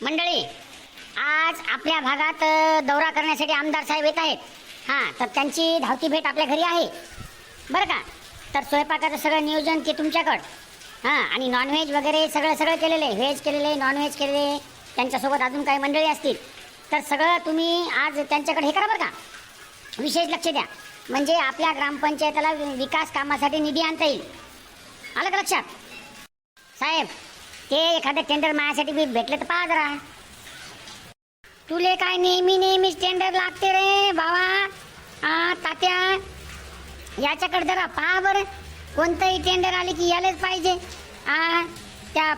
मंडळी, आज आपल्या भागात दौरा करण्यासाठी आमदार साहेब येत आहेत. हां, तर त्यांची धावती भेट आपल्या घरी आहे बरं का. तर स्वयंपाकाचं सगळं नियोजन ते तुमच्याकडं. हां, आणि नॉनव्हेज वगैरे सगळं केलेलं आहे. व्हेज केलेलं आहे, नॉनव्हेज केलेलं आहे. त्यांच्यासोबत अजून काही मंडळी असतील तर सगळं तुम्ही आज त्यांच्याकडे हे करा बरं का. विशेष लक्ष द्या, म्हणजे आपल्या ग्रामपंचायतीला विकास कामासाठी निधी आणता येईल. आलं का लक्षात साहेब? ते एखादं टेंडर माझ्यासाठी बी भेटलं तर पहा जरा. तुले काय नेहमीच टेंडर लागते रे बाबा. तात्या, याच्याकडे जरा पहा बरं. कोणतंही टेंडर आले की यायलाच पाहिजे. त्या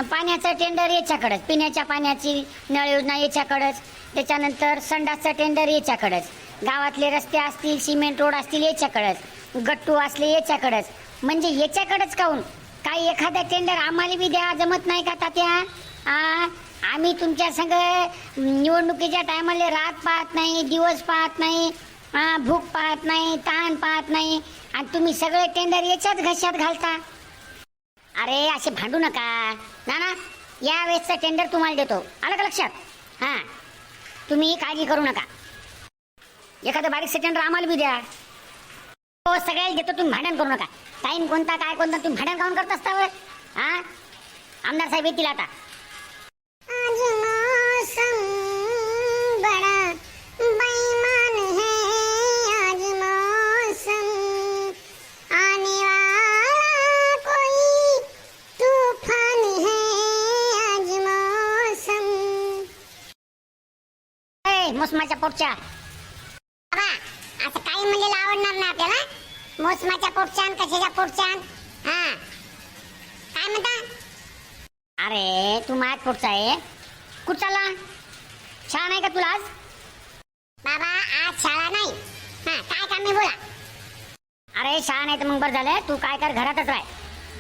पाण्याचं टेंडर याच्याकडंच, पिण्याच्या पाण्याची नळ योजना याच्याकडंच, त्याच्यानंतर संडासचं टेंडर याच्याकडंच, गावातले रस्ते असतील, सिमेंट रोड असतील याच्याकडंच, गट्टू असले याच्याकडंच. म्हणजे याच्याकडंच काहून काही एखादा टेंडर आम्हाला बी द्या, जमत नाही का तात्या? आम्ही तुमच्या संग निवडणुकीच्या टायमाला रात पाहत नाही, दिवस पाहत नाही, भूक पाहत नाही, ताण पाहत नाही, आणि तुम्ही सगळे टेंडर याच्याच घशात घालता. अरे असे भांडू नका ना. या वेळेसचा टेंडर तुम्हाला देतो. आलं का लक्षात? हां, तुम्ही काळजी करू नका. एखादं बारीकचं टेंडर आम्हाला बी द्या. हो, सगळ्याला देतो. तुम्ही भांडण करू नका. टाईम कोणता काय कोणता तुम्ही भांडण काऊन करत असता? हां, आमदार साहेब येतील आता. मोसमाच्या पोटच्या असं काही म्हणजे आवडणार नाही आपल्याला. मोसमाच्या पोटच्यान कशाच्या पोटच्यान? हा, काय म्हणता? अरे तू माझ्याच पोटचा आहे. कुठं चालला? शाळा नाही का तुला आज? बाबा आज शाळा नाही. काय काम आहे बोला. अरे शाळा नाही तर मग बरं झालं. तू काय कर, घरातच राह.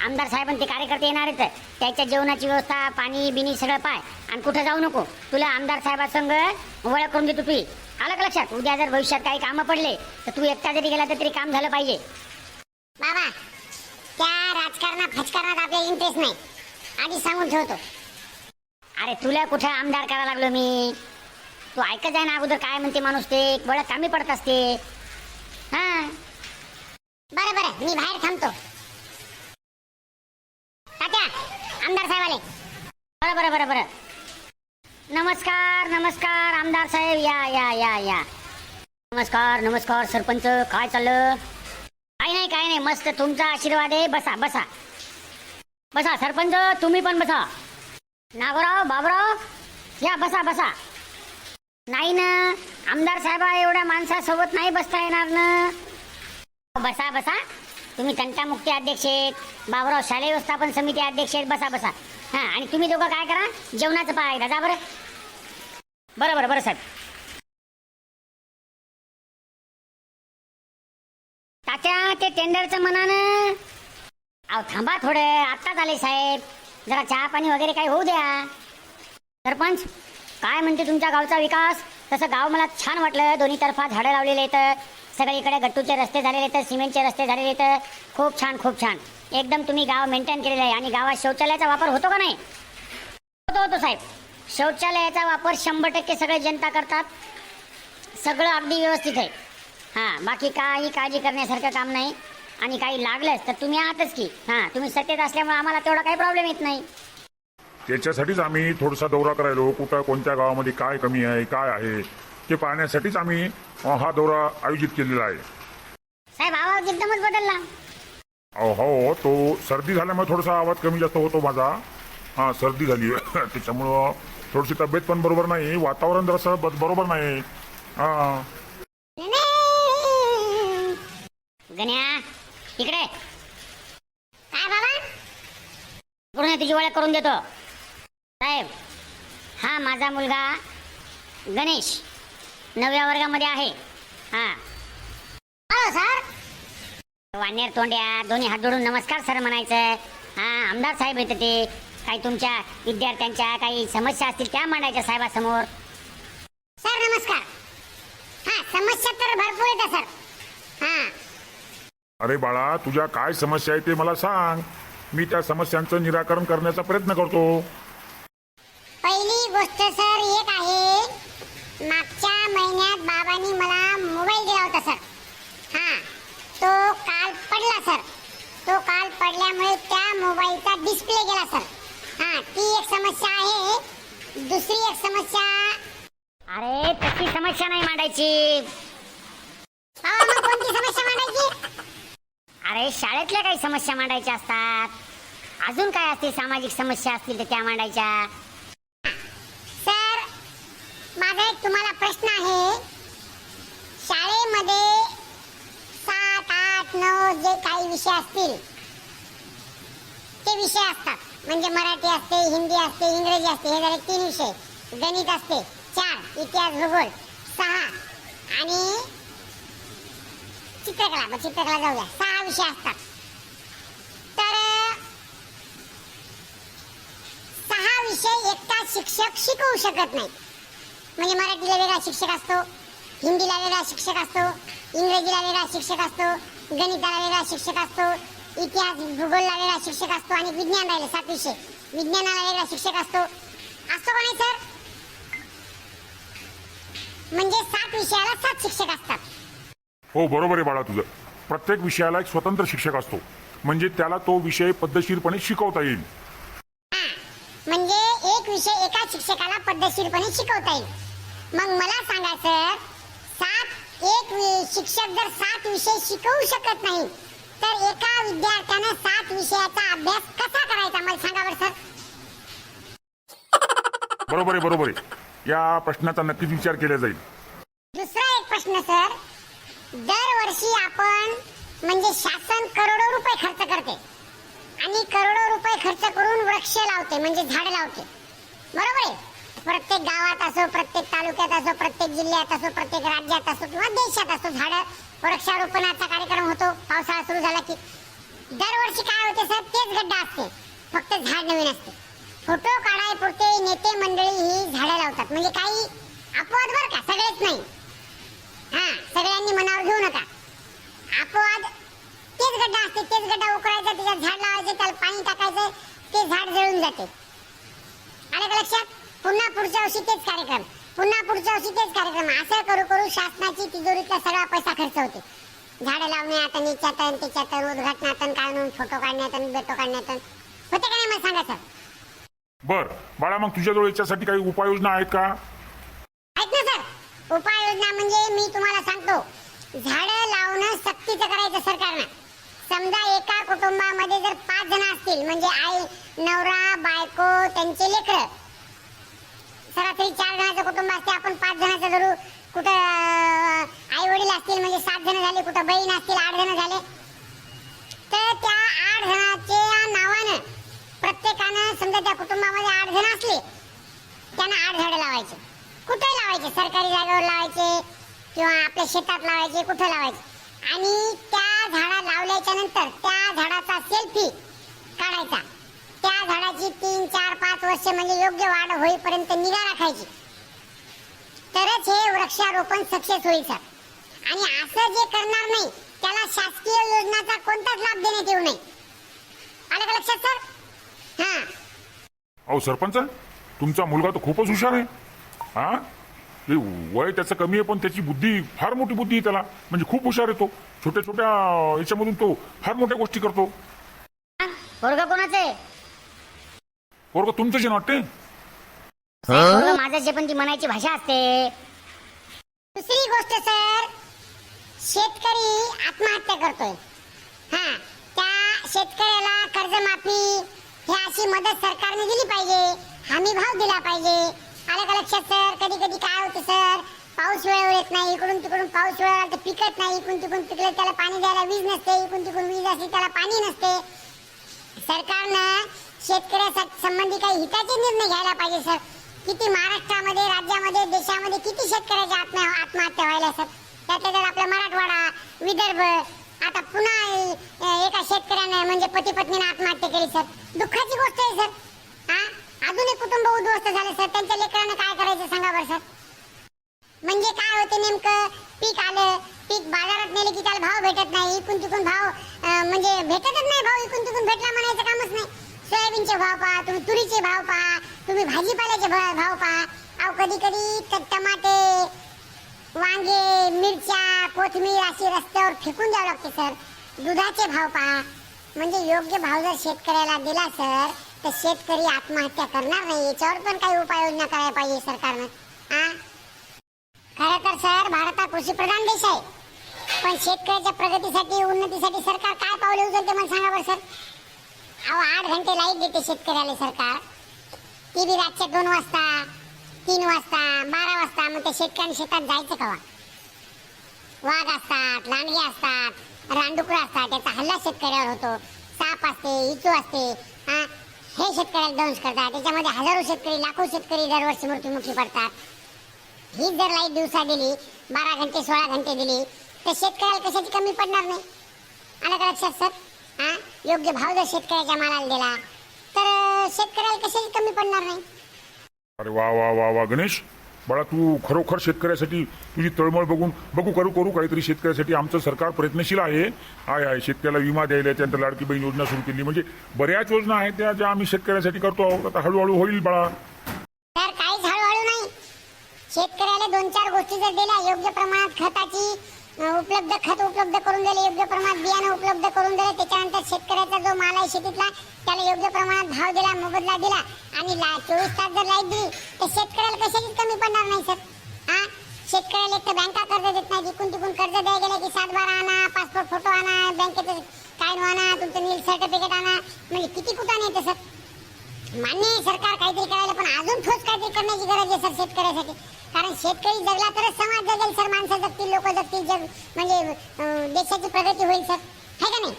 आमदार साहेब ते कार्यकर्ते येणार आहेत, त्याच्या जेवणाची व्यवस्था, पाणी बिनी सगळं पाय, आणि कुठं जाऊ नको. तुला आमदार साहेबासंग ओळख करून देतो तुझी. आलं का लक्षात? उद्या जर भविष्यात काही कामं पडले तर तू एकटा जरी गेला तर तरी काम झालं पाहिजे. बाबा त्या राजकारणात आपल्याला इंटरेस्ट नाही, आधी सांगून ठेवतो. अरे तुला कुठं आमदार करायला लागलो मी? तू ऐकत आहे ना अगोदर काय म्हणते माणूस, ते ओळख कामी पडत असते. हां बरं मी बाहेर थांबतो. तात्या, आमदार साहेब आले. बरं. नमस्कार आमदार साहेब, या. नमस्कार सरपंच. काय चाललं? काही नाही, मस्त. तुमचा आशीर्वाद आहे. बसा सरपंच, तुम्ही पण बसा. नागोराव, बाबराव, या बसा. नाही ना, आमदार साहेबा एवढ्या माणसासोबत नाही बसता येणार ना. बसा. तुम्ही तंटामुक्ती अध्यक्ष आहेत, बाबराव शालेय व्यवस्थापन समिती अध्यक्ष आहेत. बसा. हां, आणि तुम्ही दोघं काय करा, जेवणाचं पाहा एकदा. जा बरं साहेब. तात्या, ते टेंडरचं मनानं. अहो थांबा थोडं, आत्ताच आले साहेब. जरा चहा पाणी वगैरे काही होऊ द्या. सरपंच, काय म्हणते तुमच्या गावचा विकास? तसं गाव मला छान वाटलं. दोन्ही तर्फा झाडं लावलेले आहेत, सगळीकडे गट्टूचे रस्ते झालेले आहेत, सिमेंटचे रस्ते झालेले आहेत. खूप छान. एकदम तुम्ही गाव मेंटेन केलेलं आहे. आणि गावात शौचालयाचा वापर होतो का नाही? होतो साहेब. शौचालयाचा वापर 100% सगळे जनता करतात. सगळं अगदी व्यवस्थित आहे. हां, बाकी काही काळजी करण्यासारखं काम नाही. आणि काही लागलंच तर तुम्ही आहातच की. हां, तुम्ही सत्तेत असल्यामुळे आम्हाला तेवढा काही प्रॉब्लेम येत नाही. त्याच्यासाठीच आम्ही थोडासा दौरा करायलो. कुठं कोणत्या गावामध्ये काय कमी आहे, काय आहे ते पाहण्यासाठीच आम्ही हा दौरा आयोजित केलेला आहे. साहेब, आवाज एकदमच बदलला. हो, तो सर्दी झाल्यामुळे थोडासा आवाज कमी जास्त होतो माझा. हां, सर्दी झाली त्याच्यामुळं थोडीशी तब्येत पण बरोबर नाही, वातावरण जरासं बरोबर नाही. हां, गण्या इकडे. काय बाबा? पूर्ण तुझी ओळख करून देतो साहेब. हा माझा मुलगा गणेश, 9व्या वर्गामध्ये आहे. हां, हॅलो सर. वानेर तोंड्या, दोन्ही हात जोडून नमस्कार सर म्हणायचं. हां, आमदार साहेब येते ते. काही तुमच्या विद्यार्थ्यांच्या काही समस्या असतील त्या मांडायच्या साहेबासमोर. सर नमस्कार. हां, समस्या तर भरपूर येतात सर. हां, अरे बाळा, तुझ्या काय समस्या आहे ते मला सांग. मी त्या समस्यांचं निराकरण करण्याचा प्रयत्न करतो. पहिली गोष्ट सर एक आहे, मागच्या महिन्यात बाबांनी मला मोबाईल दिला होता सर. हां, तो काल पडला सर. तो काल पडल्यामुळे त्या मोबाईलचा डिस्प्ले गेला सर. हां, ती एक समस्या आहे. दुसरी एक समस्या, अरे तशी समस्या नाही मांडायची. मग कोणती समस्या मांडायची? अरे शाळेतल्या काही समस्या मांडायच्या असतात. अजून काय असतील सामाजिक समस्या असतील तर त्या मांडायच्या. सर, माझा एक तुम्हाला प्रश्न आहे. शाळेमध्ये 7, 8, 9 जे काही विषय असतील ते विषय असतात. म्हणजे मराठी असते, हिंदी असते, इंग्रजी असते. हे झाले 3 विषय. गणित असते 4, इतिहास, भूगोल 6 आणि चित्रकला. चित्रकला जाऊया, 6 विषय असतात. तर 6 विषय एकटा शिक्षक शिकवू शकत नाही. म्हणजे मराठीला वेगळा शिक्षक असतो, हिंदीला वेगळा शिक्षक असतो, इंग्रजीला वेगळा शिक्षक असतो, गणिताला वेगळा शिक्षक असतो, इतिहास भूगोलला वेगळा शिक्षक असतो आणि विज्ञान राहिले 7 विषय. विज्ञानाला वेगळा शिक्षक असतो. असतो का नाही सर? म्हणजे 7 विषयाला 7 शिक्षक असतात. हो, बरोबर आहे बाळा तुझं. प्रत्येक विषयाला एक स्वतंत्र शिक्षक असतो, म्हणजे त्याला तो विषय पद्धतशीरपणे शिकवता येईल. म्हणजे एक विषय एका शिक्षकाला पद्धतशीरपणे शिकवता येईल. मग मला सांगा सर, शिक्षक जर 7 विषय शिकवू शकत नाही तर एका विद्यार्थ्याने 7 विषयाचा अभ्यास कसा करायचा मला सांगा बरं सर. बरोबर आहे. या प्रश्नाचा नक्कीच विचार केला जाईल. दुसरा एक प्रश्न सर, दरवर्षी आपण म्हणजे शासन करोडो रुपये खर्च करते आणि करोडो रुपये खर्च करून वृक्ष लावते, म्हणजे झाड लावते. बरोबर आहे? प्रत्येक गावात असो, प्रत्येक तालुक्यात असो, प्रत्येक जिल्ह्यात असो, प्रत्येक राज्यात असो किंवा देशात असो, झाड वृक्षारोपणाचा कार्यक्रम होतो. पावसाळा सुरू झाला की दरवर्षी काय होते सर, तेच गड्डा असते, फक्त झाड नवीन असते. फोटो काढायपुरते नेते मंडळी ही झाडं लावतात. म्हणजे काही अपवाद बरं का, सगळेच नाही. हां, सगळ्यांनी मनावर घेऊ नका. अपवाद तेच गड्डा असते, तेच गड्डा उकरायचा, त्याच्यात झाड लावायचे, त्याला पाणी टाकायचं, ते झाड जळून जाते. आलं का लक्षात? पुन्हा पुढच्या वर्षी तेच कार्यक्रम, पुन्हा पुढच्या वर्षी तेच कार्यक्रम. असं करू करू शासनाची तिजोरीतला सगळा पैसा खर्च होते. झाडं लावण्यात आणि त्याच्यात उद्घाटनातन काढून फोटो काढण्यात आणि बेटो काढण्यात होते का नाही मला सांगा सर. बर बाळा, मग तुझ्याजवळ याच्यासाठी काही उपाययोजना आहेत का? आहेत ना सर. उपाययोजना म्हणजे मी तुम्हाला सांगतो, झाडं लावणं सक्तीचं करायचं सरकारनं. समजा एका कुटुंबामध्ये जर 5 जण असतील, म्हणजे आई, नवरा, बायको, त्यांचे लेकरं, सरासरी 4 जणांचं कुटुंब असते. आपण 5 जणांचं धरू. कुठं आई वडील असतील म्हणजे 7 जण झाले, कुठं बहीण असतील 8 जण झाले. तर त्या 8 जणांच्या नावानं प्रत्येकानं, समजा त्या कुटुंबामध्ये 8 जण असले, त्यांना 8 झाडं लावायचे. कुठे लावायचे? सरकारी जागेवर लावायचे किंवा आपल्या शेतात लावायचे, कुठे लावायचे. आणि त्या झाडा लावल्याच्या नंतर त्या झाडाचा सेल्फी काढायचा. त्या झाडाची 3, 4, 5 वर्ष म्हणजे योग्य वाढ होईपर्यंत निगा राखायची. तरच हे वृक्षारोपण सक्सेस होईल सर. आणि असं जे करणार नाही त्याला शासकीय योजनाचा कोणताच लाभ देण्यात येऊ नये. आलं का लक्षात सर? हां. अहो सरपंच, तुमचा मुलगा तर खूपच हुशार आहे. हा, वय त्याचं कमी आहे पण त्याची बुद्धी, फार मोठी बुद्धी आहे त्याला. म्हणजे खूप हुशार आहे तो. छोट्या छोट्या याच्यामधून तो फार मोठ्या गोष्टी करतो. पोरगा कोणाचे? पोरगा तुमचंच आहे वाटते. माझं जे पण ती म्हणायची भाषा असते. दुसरी गोष्ट सर, शेतकरी आत्महत्या करतोय. हा, त्या शेतकऱ्याला कर्जमाफी हे अशी मदत सरकारने दिली पाहिजे, हमी भाव दिला पाहिजे. आलं का लक्षात सर? कधी कधी काय होतं सर, पाऊस वेळेवर येत नाही, इकडून तिकडून पाऊस वेळेवर पिकत नाही, इकडून तिकडून पिकलं त्याला पाणी द्यायला वीज नसते, इकडून तिकडून वीज असली त्याला पाणी नसते. सरकारनं शेतकऱ्यासाठी संबंधी काही हिताचे निर्णय घ्यायला पाहिजे सर. किती महाराष्ट्रामध्ये, राज्यामध्ये, देशामध्ये किती शेतकऱ्याच्या आत्महत्या व्हायला सर. त्यात आपला मराठवाडा, विदर्भ, आता पुन्हा एका शेतकऱ्याने म्हणजे पती पत्नीने आत्महत्या केली सर. दुःखाची गोष्ट आहे सर. हा, अजून एक कुटुंब उद्ध्वस्त झालं सर. त्यांच्या लेकरांना काय करायचं सांगा बरं सर. म्हणजे काय होते नेमकं, पीक आलं, पीक बाजारात नेले की त्याला भाव भेटत नाही, इकून तिकून भाव म्हणजे भेटतच नाही, भाव इकून तिकून भेटला म्हणायचं कामच नाही. सोयाबीनचे भाव पहा, तुम्ही तुरीचे भाव पहा, तुम्ही भाजीपाल्याचे भाव पहा. अहो कधी कधी टमाटे, वांगे, मिरच्या, कोथिंबीर अशी रस्त्यावर फेकून द्यावं लागते सर. दुधाचे भाव पहा. म्हणजे योग्य भाव जर शेतकऱ्याला दिला सर तर शेतकरी आत्महत्या करणार नाही. याच्यावर पण काही उपाययोजना करायला पाहिजे सरकारनं. खरं तर सर भारत हा कृषीप्रधान देश आहे, पण शेतकऱ्याच्या प्रगतीसाठी, उन्नतीसाठी सरकार काय पावले उचलते मला सांगा बरं सर. अहो 8 घंटे लाईट देते शेतकऱ्याला सरकार, ती बी रातच्या 2 वाजता, 3 वाजता, 12 वाजता. मग त्या शेतकऱ्यांनी शेतात जायचं कवा? वाघ असतात, लांडगे असतात, रानडुकरं असतात, त्याचा हल्ला शेतकऱ्यावर होतो. साप असते, इचू असते, हे शेतकऱ्याला दंश करतात. त्याच्यामध्ये हजारो शेतकरी, लाखो शेतकरी दरवर्षी मृत्युमुखी पडतात. ही जर लाईट दिवसा दिली, 12 घंटे 16 घंटे दिली तर शेतकऱ्याला कशाची कमी पडणार नाही. आलं का लक्षात सर? योग्य भाव जर शेतकऱ्याच्या मालाला दिला तर शेतकऱ्याला कशाची कमी पडणार नाही. अरे वा वा वा वा गणेश बाळा, तू खरोखर शेतकऱ्यासाठी तुझी तळमळ बघू करू काहीतरी शेतकऱ्यासाठी. आमचं सरकार प्रयत्नशील आहे. आहे शेतकऱ्याला विमा द्यायला, त्यानंतर लाडकी बहीण योजना सुरू केली. म्हणजे बऱ्याच योजना आहेत त्या ज्या आम्ही शेतकऱ्यासाठी करतो आहोत. आता हळूहळू होईल बाळा. तर काहीच हळूहळू नाही. शेतकऱ्याला 2-4 गोष्टी जर दिल्या, योग्य प्रमाणात खताची खत उपलब्ध करून दिले, योग्य प्रमाणात बियाणं उपलब्ध करून दिले, त्याच्यानंतर शेतकऱ्याचा जो माल आहे शेतीतला त्याला योग्य प्रमाणात भाव दिला, मोबदला दिला आणि 24 तास जर लाईट दिली तर शेतकऱ्याला कशाचीच कमी पडणार नाही सर. शेतकऱ्याला एक तर बँका कर्ज देत नाही, जिकून तिकून कर्ज द्यायला गेले की 7-12 आणा, पासपोर्ट फोटो आणा, बँकेचं काय आणा, तुमचं नील सर्टिफिकेट आणा. म्हणजे किती कुठं येतं सर. मान्य आहे सरकार काहीतरी करायला, पण अजून ठोस काहीतरी करण्याची गरज आहे सर शेतकऱ्यासाठी. कारण शेतकरी जगला तरच समाज जगेल सर, माणसं जगतील, लोक जगतील, जग म्हणजे देशाची प्रगती होईल सर, है का नाही.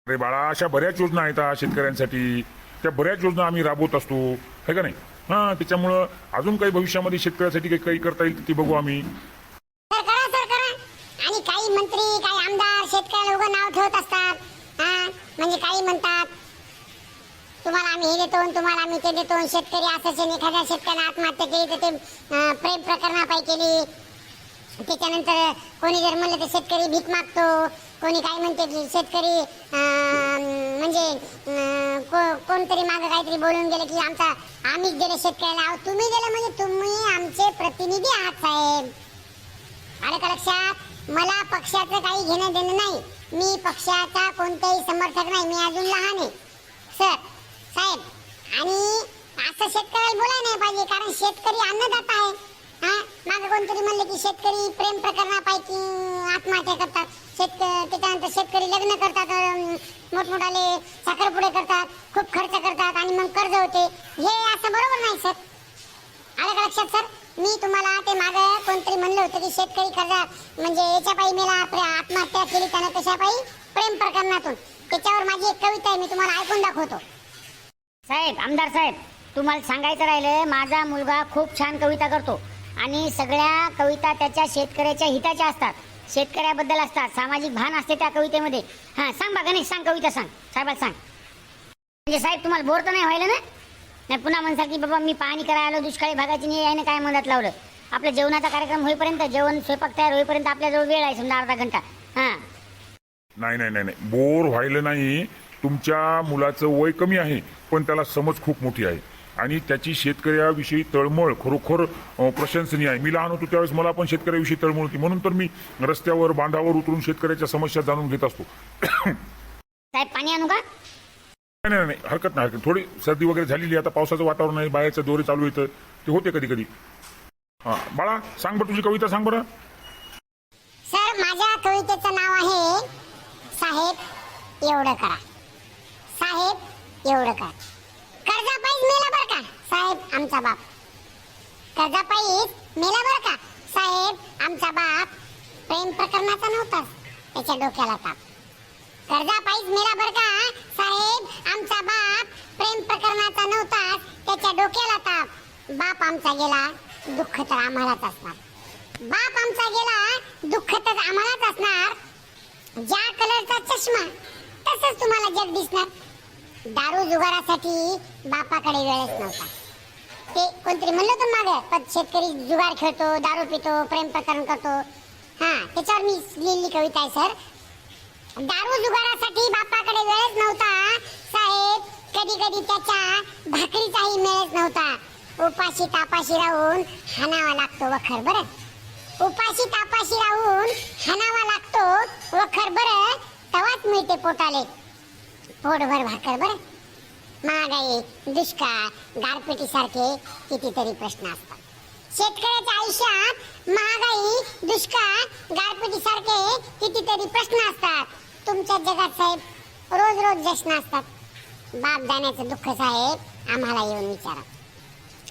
अरे बाळा, अशा बऱ्याच योजना आहेत शेतकऱ्यांसाठी. त्या बऱ्याच योजना आम्ही राबवत असतो, है का नाही. त्याच्यामुळं अजून काही भविष्यामध्ये शेतकऱ्यासाठी काही करता येईल ती बघू आम्ही. सर करा. आणि काही मंत्री, काही आमदार शेतकऱ्याला उगा नाव ठेवत असतात. म्हणजे काही म्हणतात तुम्हाला आम्ही हे देतो, तुम्हाला आम्ही ते देतो. शेतकरी असं एखाद्या शेतकऱ्याने आत्महत्या केली तर ते प्रेम प्रकरणापायी केली. त्याच्यानंतर कोणी जर म्हणलं तर शेतकरी भीक मागतो, कोणी काय म्हणते की शेतकरी म्हणजे कोणतरी मागं काहीतरी बोलून गेले की आम्हीच दिले शेतकऱ्याला. तुम्ही दिले म्हणजे तुम्ही आमचे प्रतिनिधी आहात साहेब. आलं का लक्षात. मला पक्षाचं काही घेणं देणं नाही, मी पक्षाचा कोणताही समर्थक नाही, मी अजून लहान आहे सर साहेब. आणि असं शेतकऱ्याला बोलायला नाही पाहिजे, कारण शेतकरी अन्नदाता आहे. मागं कोणतरी म्हणलं की शेतकरी प्रेम प्रकरणापैकी आत्महत्या करतात, त्याच्यानंतर शेतकरी लग्न करतात, मोठमोठाले साखरपुडे करतात, खूप खर्च करतात आणि मग कर्ज होते. हे असं बरोबर नाही सर. आलं का लक्षात सर. मी तुम्हाला ते मागं कोणतरी म्हणलं होतं की शेतकरी कर्ज म्हणजे याच्यापायी मेला, आत्महत्या केली त्यानं कशापायी, प्रेम प्रकरणातून. त्याच्यावर माझी एक कविता आहे, मी तुम्हाला ऐकून दाखवतो. साहेब, आमदार साहेब, तुम्हाला सांगायचं राहिलं, माझा मुलगा खूप छान कविता करतो आणि सगळ्या कविता त्याच्या शेतकऱ्याच्या हिताच्या असतात, शेतकऱ्याबद्दल असतात, सामाजिक भान असते त्या कवितेमध्ये. सांग बा गणेश, सांग कविता, सांग साहेबाला सांग. म्हणजे साहेब तुम्हाला बोर तर नाही व्हायला ना. नाही पुन्हा म्हणसाल की बाबा मी पाहणी करायला आलो, दुष्काळी भागाची नाही आहे ना, काय मदत लावलं. आपल्या जेवणाचा कार्यक्रम होईपर्यंत, जेवण स्वयंपाक तयार होईपर्यंत आपल्याजवळ वेळ आहे, समजा अर्धा घंटा. नाही बोर व्हायला नाही. तुमच्या मुलाचं वय कमी आहे, पण त्याला समज खूप मोठी आहे आणि त्याची शेतकऱ्याविषयी तळमळ खरोखर प्रशंसनीय आहे. मी लहान होतो त्यावेळेस मला पण शेतकऱ्याविषयी तळमळ होती, म्हणून तर मी रस्त्यावर, बांधावर उतरून शेतकऱ्याच्या समस्या जाणून घेत असतो. साहेब पाणी आणू का. नाही हरकत नाही. थोडी सर्दी वगैरे झालेली, आता पावसाचं वातावरण आहे, बाहेरचं दोरे चालू येतं, ते होते कधी कधी. बाळा सांग बरं, तुझी कविता सांग बरं. सर माझ्या कवितेचं नाव आहे साहेब एवढं करा. साहेब एवढं करा. कर्जापायीच मेला बरं का साहेब आमचा बाप. कर्जापायीच मेला बरं का साहेब आमचा बाप. प्रेम प्रकरणाचा नव्हता त्याच्या डोक्याला ताप. कर्जापायीच मेला बरं का साहेब आमचा बाप. प्रेम प्रकरणाचा नव्हता त्याच्या डोक्याला ताप. बाप आमचा गेला, दुःख तर आम्हालाच असणार. बाप आमचा गेला, दुःख तर आम्हालाच असणार. ज्या कलरचा चष्मा तसंच तुम्हाला जग दिसणार. दारू जुगारासाठी बापाकडे वेळच नव्हता. ते कोणतरी म्हणलं होतं मागं, पण शेतकरी जुगार खेळतो, दारू पितो, प्रेम प्रकरण करतो. हा त्याच्यावर मी लिहिली कविता आहे सर. दारू जुगारासाठी बापाकडे वेळच नव्हता साहेब, कधी कधी त्याच्या भाकरीचाही मेळच नव्हता. उपाशी तापाशी राहून हाणावा लागतो वखर बरं, उपाशी तापाशी राहून हाणावा लागतो वखर बरं, तवाच मिळते पोटाले पोटभर भाकर बरं. महागाई, दुष्काळ, गारपिटी सारखे कितीतरी प्रश्न असतात. शेतकऱ्याच्या आयुष्यात महागाई, दुष्काळ, गारपिटी सारखे कितीतरी प्रश्न असतात. तुमच्या जगात साहेब रोज रोज जश्न असतात. बाप जाण्याचं दुःख साहेब आम्हाला येऊन विचारा,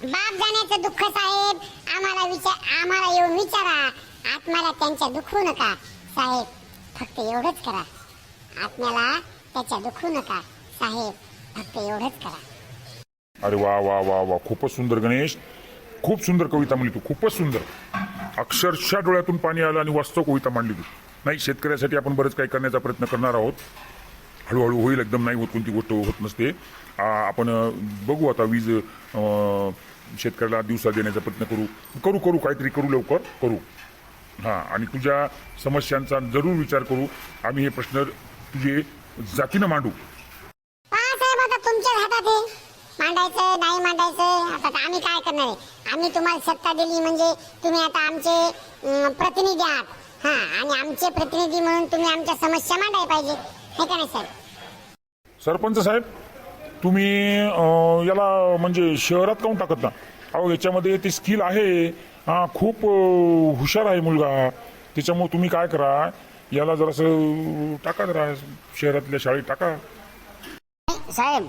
बाप जाण्याचं दुःख साहेब आम्हाला येऊन विचारा. आत्म्याला त्यांच्या दुखवू नका साहेब, फक्त एवढंच करा. आत्म्याला त्याच्या दुखवू नका साहेब, फक्त एवढंच करा. अरे वा वा वा वा, खूपच सुंदर गणेश, खूप सुंदर कविता म्हणली तू, खूपच सुंदर. अक्षरशः डोळ्यातून पाणी आलं आणि वास्तव कविता मांडली तू. नाही, शेतकऱ्यासाठी आपण बरंच काही करण्याचा प्रयत्न करणार आहोत. हळूहळू होईल, एकदम नाही होत, कोणती गोष्ट होत नसते. आपण बघू आता वीज शेतकऱ्याला दिवसा देण्याचा प्रयत्न करू करू काहीतरी करू, लवकर करू. हां, आणि तुझ्या समस्यांचा जरूर विचार करू. आम्ही हे प्रश्न तुझे जातीनं मांडू. पहा साहेब, आता तुमच्या हातात आहे मांडायचं नाही मांडायचं. आता आम्ही काय करणार आहे? आम्ही तुम्हाला सत्ता दिली म्हणजे तुम्ही आता आमचे प्रतिनिधी आहात. हा, आणि आमचे प्रतिनिधी म्हणून तुम्ही आमच्या समस्या मांडायला पाहिजे, हे का नाही साहेब? सरपंच साहेब, तुम्ही याला म्हणजे शहरात काऊन टाकत ना? अहो, याच्यामध्ये ते स्किल आहे. हा, खूप हुशार आहे मुलगा. त्याच्यामुळे तुम्ही काय करा, याला जरासं टाका, जरा शहरातल्या शाळेत टाका. साहेब,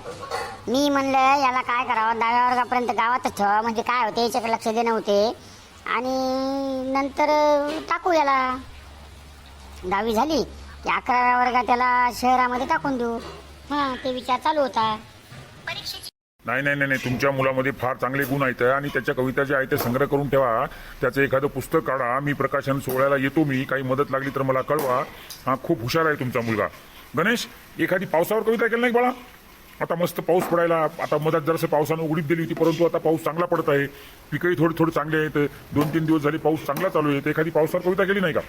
मी म्हणलं याला काय करावं, 10व्या वर्गापर्यंत गावातच ठेवा, म्हणजे काय होते याच्याकडे लक्ष देणं होते, आणि नंतर टाकू याला. 10वी झाली की 11व्या वर्गात त्याला शहरामध्ये टाकून देऊ. हां, ते विचार चालू होता. नाही नाही नाही, तुमच्या मुलामध्ये फार चांगले गुण आहेत आणि त्याच्या कविता ज्या आहेत ते संग्रह करून ठेवा. त्याचं एखादं पुस्तक काढा. मी प्रकाशन सोहळ्याला येतो. मी काही मदत लागली तर मला कळवा. हा, खूप हुशार आहे तुमचा मुलगा. गणेश, एखादी पावसावर कविता केली नाही बाळा? आता मस्त पाऊस पडायला, आता मधात जरासं पावसानं उघडीप दिली होती, परंतु आता पाऊस चांगला पडत आहे. पिकही थोडी थोडी चांगली आहेत. 2-3 दिवस झाले पाऊस चांगला चालू आहे. एखादी पावसावर कविता केली नाही का?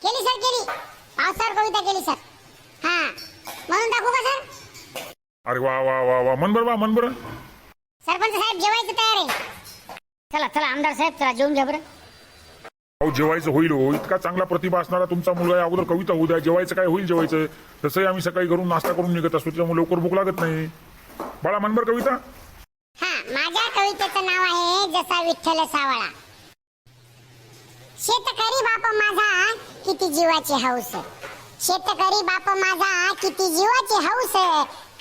केली सर, केली. पावसावर कविता केली सर. हा, म्हणून टाकू का सर? अरे वा वा वा वा, मन बरं, मन बरं. सरपंच साहेब, जेवायचं तयार आहे. चला चला आमदार साहेब, चला जेवून घ्या बरं. अहो, जेवायचं होईल हो. इतका चांगला प्रतिभा असणारा तुमचा मुलगा आहे. अगोदर कविता होऊ द्या. जेवायचं काय होईल जेवायचं. तसंही आम्ही सकाळी घरून नाश्ता करून निघत असतो, त्यामुळे लवकर भूक लागत नाही. बाळा, मनभर कविता. हा, माझ्या कवितेचं नाव आहे जसा विठ्ठल सावळा. शेतकरी बाप माझा किती जीवाची हौस, शेतकरी बाप माझा किती जीवाची हौस,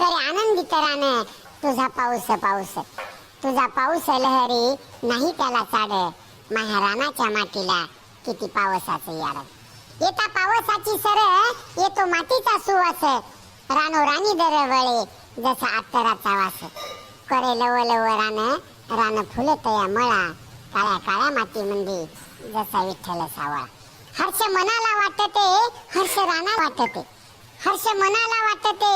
करे आनंदित रान तुझा पाऊस पाऊस, तुझा पाऊस लहरी नाही त्याला चाड, माझ्या रानाच्या मातीला किती पावसाचं याड. येता पावसाची सर येतो मातीचा सुवास, रानो राणी दरवळे जसा अत्तराचा वास, करे लव लव रान रान फुलत या मळा, काळ्या काळ्या मातीमध्ये जसा विठ्ठल सावळा. हर्ष मनाला वाटते, हर्ष रानाला वाटते, हर्ष मनाला वाटते,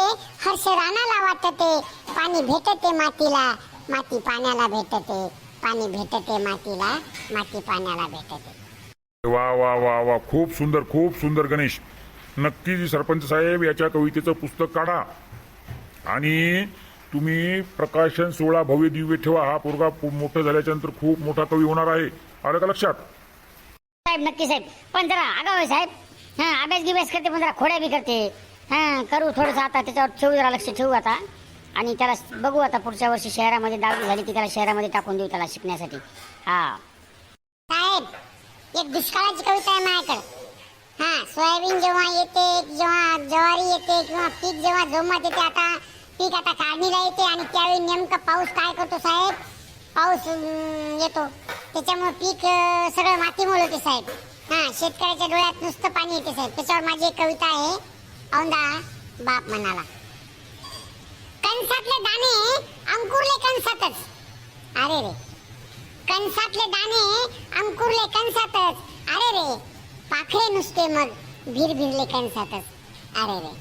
हर्ष रानाला वाटते, पाणी भेटते मातीला, माती पाण्याला भेटते, पाणी भेटते मातीला, माती पाण्याला भेटते. वा वा वा वा, खूप सुंदर, खूप सुंदर गणेश. नक्की सरपंच साहेब, याच्या कवितेचं पुस्तक काढा आणि तुम्ही प्रकाशन सोहळा भव्य दिव्य ठेवा. हा पोरगा मोठं झाल्याच्या नंतर खूप मोठा कवी होणार आहे. आलं का लक्षात? साहेब नक्की साहेब, पण जरा आगाव आहे साहेब. हां, अभ्यास गिभ्यास करते, पण जरा खोड्या बी करते. हां, करू थोडंसं आता त्याच्यावर ठेवू, जरा लक्ष ठेवू आता. आणि त्याला बघू आता पुढच्या वर्षी शहरामध्ये 10वी झाली की त्याला शहरामध्ये टाकून देऊ त्याला शिकण्यासाठी. हां साहेब, एक दुष्काळाची कविता आहे माझ्याकडे. हा, सोयाबीन जेव्हा येते, जेव्हा ज्वारी येते, किंवा पीक जेव्हा जोमात येते, आता पीक आता काढणीला येते, आणि त्यावेळी नेमका पाऊस काय करतो साहेब? पाऊस येतो, त्याच्यामुळे पीक सगळं मातीमोल होते साहेब. हा, शेतकऱ्याच्या डोळ्यात नुसतं पाणी येते साहेब. त्याच्यावर माझी एक कविता आहे. औंधा बाप म्हणाला, कणसातले दाणे अंकुरले कणसातच, अरे रे, कणसातले दाणे अंकुरले कणसातच, अरे रे, पाखरे नुसते मग भिरभिरले कणसातच, अरे रे,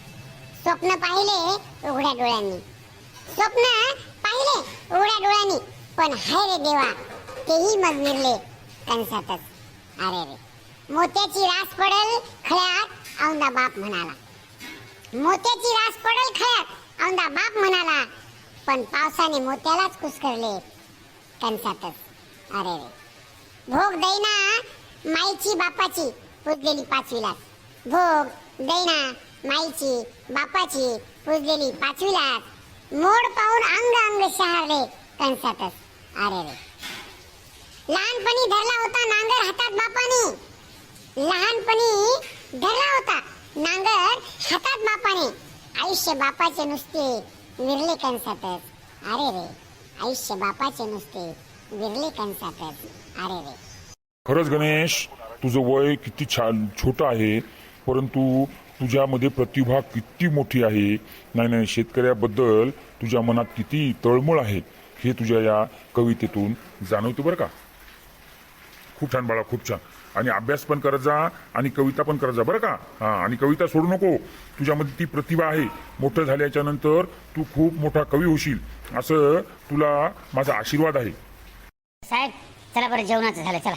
स्वप्न पाहिले उघड्या डोळ्यांनी, स्वप्न पाहिले उघड्या डोळ्यांनी, पण हाय रे देवा, तेही मग विरले कणसातच, अरे रे. मोत्याची रास पडेल खळ्यात औंदा बाप म्हणाला. मोत्याची रास पडेल खळ्यात औंदा बाप म्हणाला, पण पावसाने मोत्यालाच कुस्करले कंसातच. अरे रे, भोग दैना माईची बापाची पुजलेली पाचवीला. भोग दैना माईची बापाची पुजलेली पाचवीला. मोड पाहून अंग अंग शहारले कंसातच. अरे रे, लहानपणी धरला होता नांगर हातात बापाने. लहानपणी धरला होता नांगर हातात बापाने. आयुष्य बापाचे नुसते विरले कंसातच. अरे रे, आयुष्य बापाचे नुसते विरले कंसातच. अरे रे. खरंच गणेश, तुझं वय किती छान छोटं आहे, परंतु तुझ्यामध्ये प्रतिभा किती मोठी आहे. नाही नाही, शेतकऱ्याबद्दल तुझ्या मनात किती तळमळ आहे हे तुझ्या या कवितेतून जाणवते बरं का. खूप छान बाळा, खूप छान. आणि अभ्यास पण करत जा आणि कविता पण करत जा बरं का. हां, आणि कविता सोडू नको. तुझ्यामध्ये ती प्रतिभा आहे. मोठं झाल्याच्या नंतर तू खूप मोठा कवी होशील असं तुला माझा आशीर्वाद आहे. साहेब चला बरं, जेवणाचं झालं, चला.